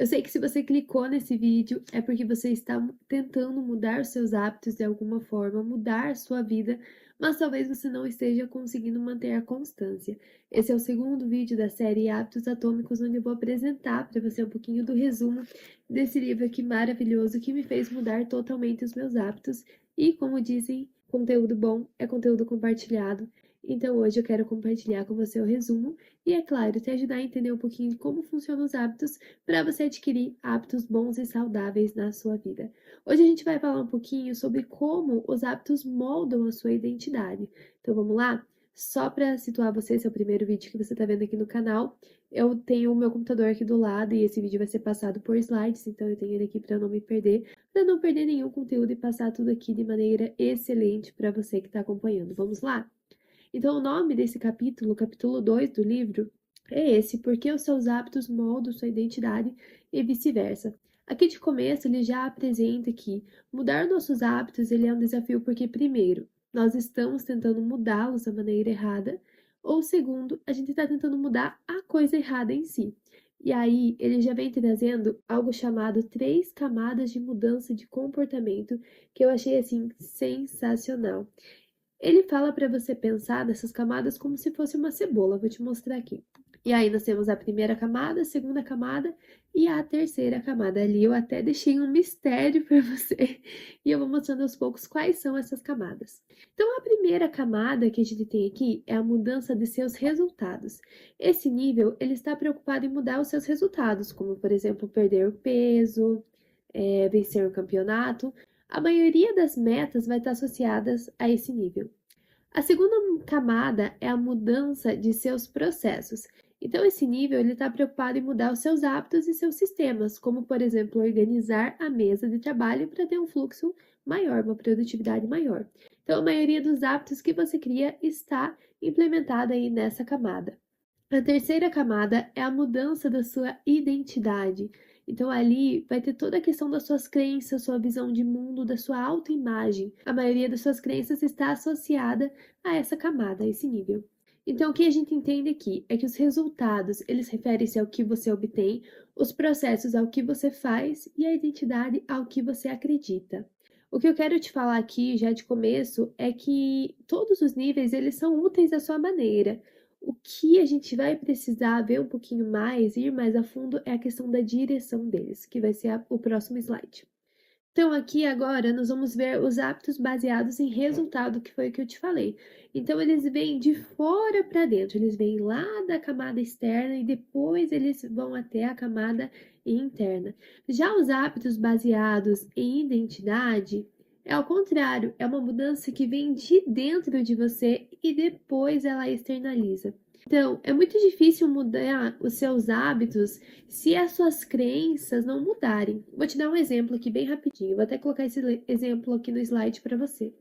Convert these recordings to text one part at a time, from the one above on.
Eu sei que se você clicou nesse vídeo é porque você está tentando mudar os seus hábitos de alguma forma, mudar a sua vida, mas talvez você não esteja conseguindo manter a constância. Esse é o segundo vídeo da série Hábitos Atômicos, onde eu vou apresentar para você um pouquinho do resumo desse livro aqui maravilhoso que me fez mudar totalmente os meus hábitos. E, como dizem, conteúdo bom é conteúdo compartilhado. Então hoje eu quero compartilhar com você o resumo e, é claro, te ajudar a entender um pouquinho de como funcionam os hábitos para você adquirir hábitos bons e saudáveis na sua vida. Hoje a gente vai falar um pouquinho sobre como os hábitos moldam a sua identidade. Então vamos lá? Só para situar você, esse é o primeiro vídeo que você está vendo aqui no canal. Eu tenho o meu computador aqui do lado e esse vídeo vai ser passado por slides, então eu tenho ele aqui para não me perder, para não perder nenhum conteúdo e passar tudo aqui de maneira excelente para você que está acompanhando. Vamos lá? Então, o nome desse capítulo, capítulo 2 do livro, é esse, porque os seus hábitos moldam sua identidade e vice-versa. Aqui de começo, ele já apresenta que mudar nossos hábitos ele é um desafio porque, primeiro, nós estamos tentando mudá-los da maneira errada, ou segundo, a gente está tentando mudar a coisa errada em si. E aí, ele já vem trazendo algo chamado 3 camadas de mudança de comportamento, que eu achei, assim, sensacional. Ele fala para você pensar nessas camadas como se fosse uma cebola, vou te mostrar aqui. E aí nós temos a primeira camada, a segunda camada e a terceira camada. Ali eu até deixei um mistério para você e eu vou mostrando aos poucos quais são essas camadas. Então a primeira camada que a gente tem aqui é a mudança de seus resultados. Esse nível ele está preocupado em mudar os seus resultados, como por exemplo perder o peso, vencer o campeonato. A maioria das metas vai estar associadas a esse nível. A segunda camada é a mudança de seus processos. Então, esse nível ele está preocupado em mudar os seus hábitos e seus sistemas, como, por exemplo, organizar a mesa de trabalho para ter um fluxo maior, uma produtividade maior. Então, a maioria dos hábitos que você cria está implementada aí nessa camada. A terceira camada é a mudança da sua identidade. Então, ali vai ter toda a questão das suas crenças, sua visão de mundo, da sua autoimagem. A maioria das suas crenças está associada a essa camada, a esse nível. Então, o que a gente entende aqui é que os resultados, eles referem-se ao que você obtém, os processos ao que você faz e a identidade ao que você acredita. O que eu quero te falar aqui, já de começo, é que todos os níveis, eles são úteis à sua maneira. O que a gente vai precisar ver um pouquinho mais, ir mais a fundo, é a questão da direção deles, que vai ser o próximo slide. Então, aqui agora nós vamos ver os hábitos baseados em resultado, que foi o que eu te falei. Então, eles vêm de fora para dentro, eles vêm lá da camada externa e depois eles vão até a camada interna. Já os hábitos baseados em identidade, é ao contrário, é uma mudança que vem de dentro de você e depois ela externaliza. Então, é muito difícil mudar os seus hábitos se as suas crenças não mudarem. Vou te dar um exemplo aqui bem rapidinho. Vou até colocar esse exemplo aqui no slide para você.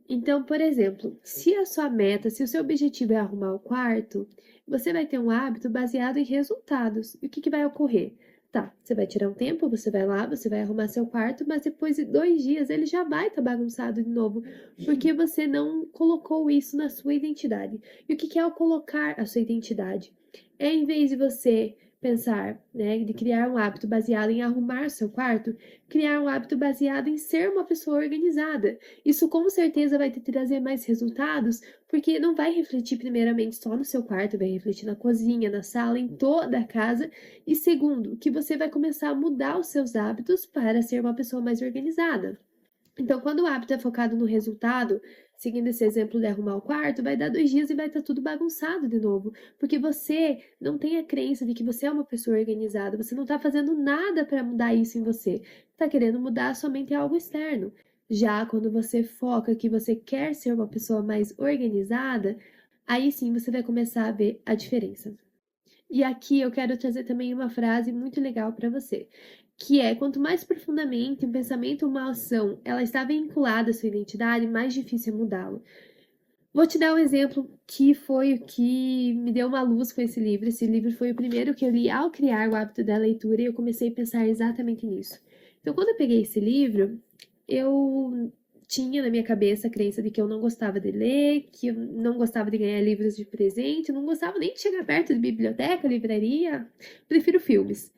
Então, por exemplo, se a sua meta, se o seu objetivo é arrumar o quarto, você vai ter um hábito baseado em resultados. E o que vai ocorrer? Tá, você vai tirar um tempo, você vai lá, você vai arrumar seu quarto, mas depois de 2 dias ele já vai estar bagunçado de novo, porque você não colocou isso na sua identidade. E o que é o colocar a sua identidade? É em vez de você pensar, né, de criar um hábito baseado em arrumar seu quarto, criar um hábito baseado em ser uma pessoa organizada. Isso com certeza vai te trazer mais resultados, porque não vai refletir primeiramente só no seu quarto, vai refletir na cozinha, na sala, em toda a casa. E segundo, que você vai começar a mudar os seus hábitos para ser uma pessoa mais organizada. Então, quando o hábito é focado no resultado, seguindo esse exemplo de arrumar o quarto, vai dar 2 dias e vai estar tudo bagunçado de novo. Porque você não tem a crença de que você é uma pessoa organizada, você não está fazendo nada para mudar isso em você. Está querendo mudar somente algo externo. Já quando você foca que você quer ser uma pessoa mais organizada, aí sim você vai começar a ver a diferença. E aqui eu quero trazer também uma frase muito legal para você, que é: quanto mais profundamente um pensamento ou uma ação ela está vinculada à sua identidade, mais difícil é mudá-lo. Vou te dar um exemplo que foi o que me deu uma luz com esse livro. Esse livro foi o primeiro que eu li ao criar o hábito da leitura e eu comecei a pensar exatamente nisso. Então, quando eu peguei esse livro, eu tinha na minha cabeça a crença de que eu não gostava de ler, que eu não gostava de ganhar livros de presente, eu não gostava nem de chegar perto de biblioteca, livraria, prefiro filmes.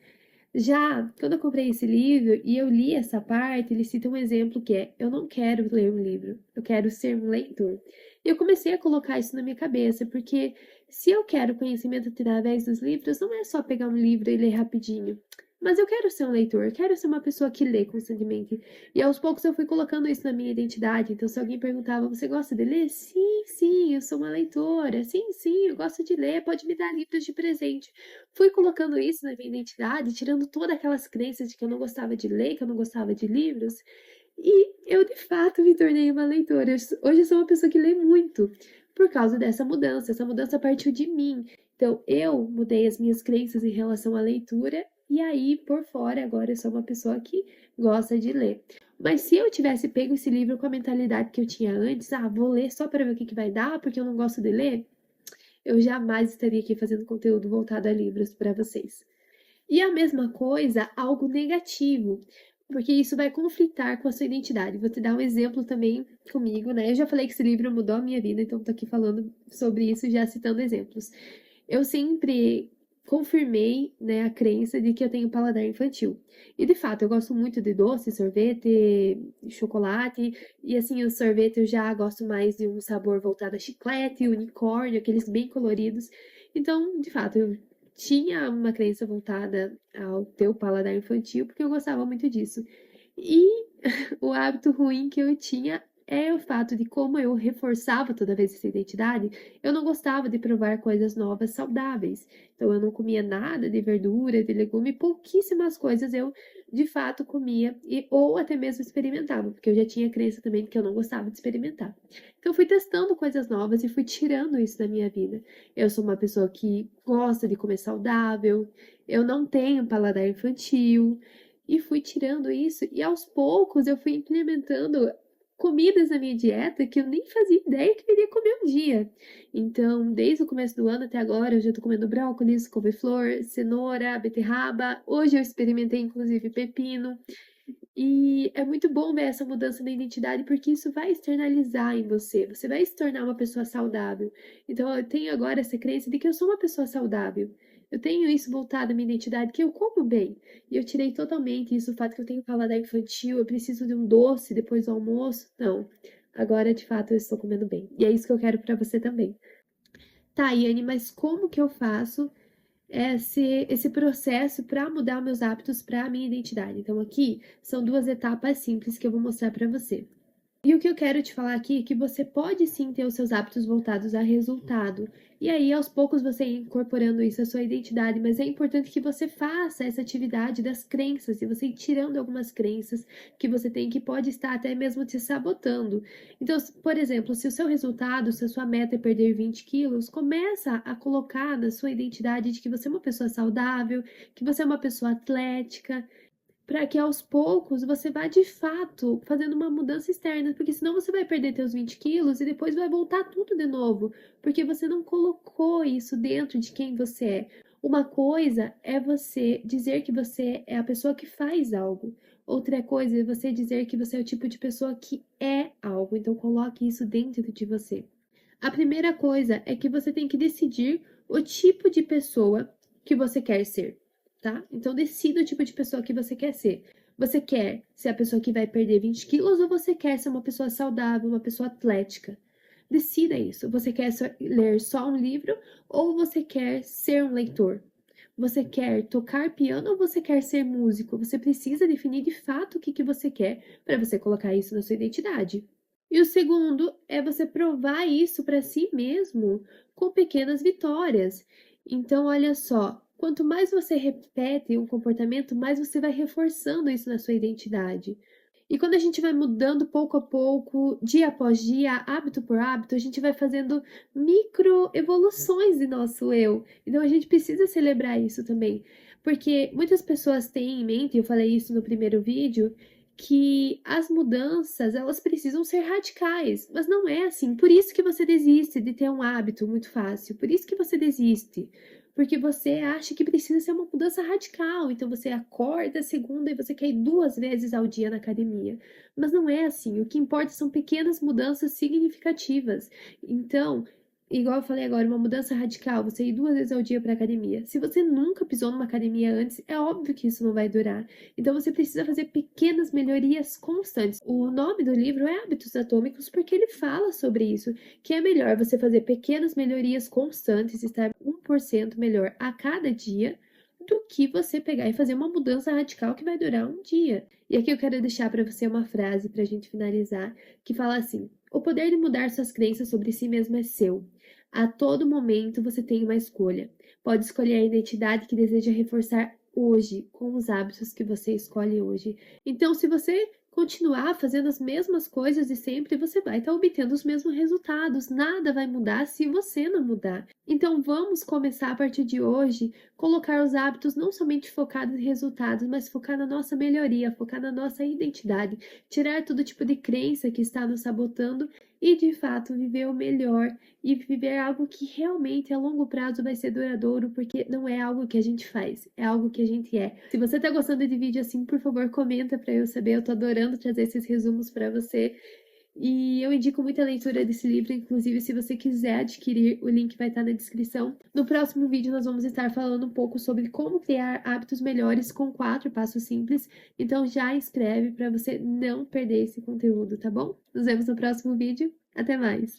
Já quando eu comprei esse livro e eu li essa parte, ele cita um exemplo que é: eu não quero ler um livro, eu quero ser um leitor. E eu comecei a colocar isso na minha cabeça, porque se eu quero conhecimento através dos livros, não é só pegar um livro e ler rapidinho. Mas eu quero ser um leitor, eu quero ser uma pessoa que lê constantemente. E aos poucos eu fui colocando isso na minha identidade. Então, se alguém perguntava, você gosta de ler? Sim, sim, eu sou uma leitora. Sim, sim, eu gosto de ler, pode me dar livros de presente. Fui colocando isso na minha identidade, tirando todas aquelas crenças de que eu não gostava de ler, que eu não gostava de livros, e eu de fato me tornei uma leitora. Hoje eu sou uma pessoa que lê muito por causa dessa mudança. Essa mudança partiu de mim. Então eu mudei as minhas crenças em relação à leitura, e aí por fora agora eu sou uma pessoa que gosta de ler. Mas se eu tivesse pego esse livro com a mentalidade que eu tinha antes, vou ler só para ver o que que vai dar, porque eu não gosto de ler, eu jamais estaria aqui fazendo conteúdo voltado a livros para vocês. E a mesma coisa, algo negativo, porque isso vai conflitar com a sua identidade. Vou te dar um exemplo também comigo, né? Eu já falei que esse livro mudou a minha vida, então tô aqui falando sobre isso, já citando exemplos. Eu sempre confirmei, né, a crença de que eu tenho paladar infantil. E de fato, eu gosto muito de doce, sorvete, chocolate, e assim, o sorvete eu já gosto mais de um sabor voltado a chiclete, unicórnio, aqueles bem coloridos. Então, de fato, eu tinha uma crença voltada ao teu paladar infantil, porque eu gostava muito disso. E o hábito ruim que eu tinha é o fato de como eu reforçava toda vez essa identidade, eu não gostava de provar coisas novas saudáveis. Então eu não comia nada de verdura, de legume, pouquíssimas coisas eu de fato comia e ou até mesmo experimentava, porque eu já tinha crença também de que eu não gostava de experimentar. Então eu fui testando coisas novas e fui tirando isso da minha vida. Eu sou uma pessoa que gosta de comer saudável, eu não tenho paladar infantil, e fui tirando isso, e aos poucos eu fui implementando comidas na minha dieta que eu nem fazia ideia que eu iria comer um dia. Então, desde o começo do ano até agora, eu já tô comendo brócolis, couve-flor, cenoura, beterraba. Hoje eu experimentei inclusive pepino. E é muito bom ver essa mudança na identidade, porque isso vai externalizar em você. Você vai se tornar uma pessoa saudável. Então, eu tenho agora essa crença de que eu sou uma pessoa saudável. Eu tenho isso voltado à minha identidade, que eu como bem. E eu tirei totalmente isso, o fato que eu tenho paladar infantil, eu preciso de um doce depois do almoço. Não. Agora, de fato, eu estou comendo bem. E é isso que eu quero para você também. Tá, Yane, mas como que eu faço esse processo para mudar meus hábitos para a minha identidade? Então, aqui são duas etapas simples que eu vou mostrar para você. E o que eu quero te falar aqui é que você pode sim ter os seus hábitos voltados a resultado. E aí, aos poucos, você ir incorporando isso à sua identidade, mas é importante que você faça essa atividade das crenças, e você ir tirando algumas crenças que você tem que pode estar até mesmo te sabotando. Então, por exemplo, se o seu resultado, se a sua meta é perder 20 quilos, começa a colocar na sua identidade de que você é uma pessoa saudável, que você é uma pessoa atlética, para que aos poucos você vá de fato fazendo uma mudança externa, porque senão você vai perder teus 20 quilos e depois vai voltar tudo de novo, porque você não colocou isso dentro de quem você é. Uma coisa é você dizer que você é a pessoa que faz algo, outra coisa é você dizer que você é o tipo de pessoa que é algo, então coloque isso dentro de você. A primeira coisa é que você tem que decidir o tipo de pessoa que você quer ser, tá? Então decida o tipo de pessoa que você quer ser. Você quer ser a pessoa que vai perder 20 quilos ou você quer ser uma pessoa saudável, uma pessoa atlética? Decida isso. Você quer ler só um livro ou você quer ser um leitor? Você quer tocar piano ou você quer ser músico? Você precisa definir de fato o que que você quer para você colocar isso na sua identidade. E o segundo é você provar isso para si mesmo com pequenas vitórias. Então, olha só, quanto mais você repete um comportamento, mais você vai reforçando isso na sua identidade. E quando a gente vai mudando pouco a pouco, dia após dia, hábito por hábito, a gente vai fazendo micro evoluções em nosso eu. Então a gente precisa celebrar isso também. Porque muitas pessoas têm em mente, eu falei isso no primeiro vídeo, que as mudanças, elas precisam ser radicais, mas não é assim. Por isso que você desiste de ter um hábito muito fácil, por isso que você desiste, porque você acha que precisa ser uma mudança radical. Então você acorda segunda e você quer ir 2 vezes ao dia na academia. Mas não é assim. O que importa são pequenas mudanças significativas. Então, igual eu falei agora, uma mudança radical, você ir 2 vezes ao dia para academia. Se você nunca pisou numa academia antes, é óbvio que isso não vai durar. Então você precisa fazer pequenas melhorias constantes. O nome do livro é Hábitos Atômicos porque ele fala sobre isso, que é melhor você fazer pequenas melhorias constantes, estar 1% melhor a cada dia, do que você pegar e fazer uma mudança radical que vai durar um dia. E aqui eu quero deixar para você uma frase para a gente finalizar, que fala assim: o poder de mudar suas crenças sobre si mesmo é seu. A todo momento você tem uma escolha. Pode escolher a identidade que deseja reforçar hoje, com os hábitos que você escolhe hoje. Então, se você continuar fazendo as mesmas coisas de sempre, você vai estar obtendo os mesmos resultados. Nada vai mudar se você não mudar. Então, vamos começar a partir de hoje, colocar os hábitos não somente focados em resultados, mas focar na nossa melhoria, focar na nossa identidade, tirar todo tipo de crença que está nos sabotando e, de fato, viver o melhor e viver algo que realmente a longo prazo vai ser duradouro, porque não é algo que a gente faz, é algo que a gente é. Se você tá gostando de vídeo assim, por favor, comenta para eu saber. Eu tô adorando trazer esses resumos para você. E eu indico muito a leitura desse livro, inclusive se você quiser adquirir, o link vai estar na descrição. No próximo vídeo nós vamos estar falando um pouco sobre como criar hábitos melhores com 4 passos simples. Então já inscreve para você não perder esse conteúdo, tá bom? Nos vemos no próximo vídeo. Até mais!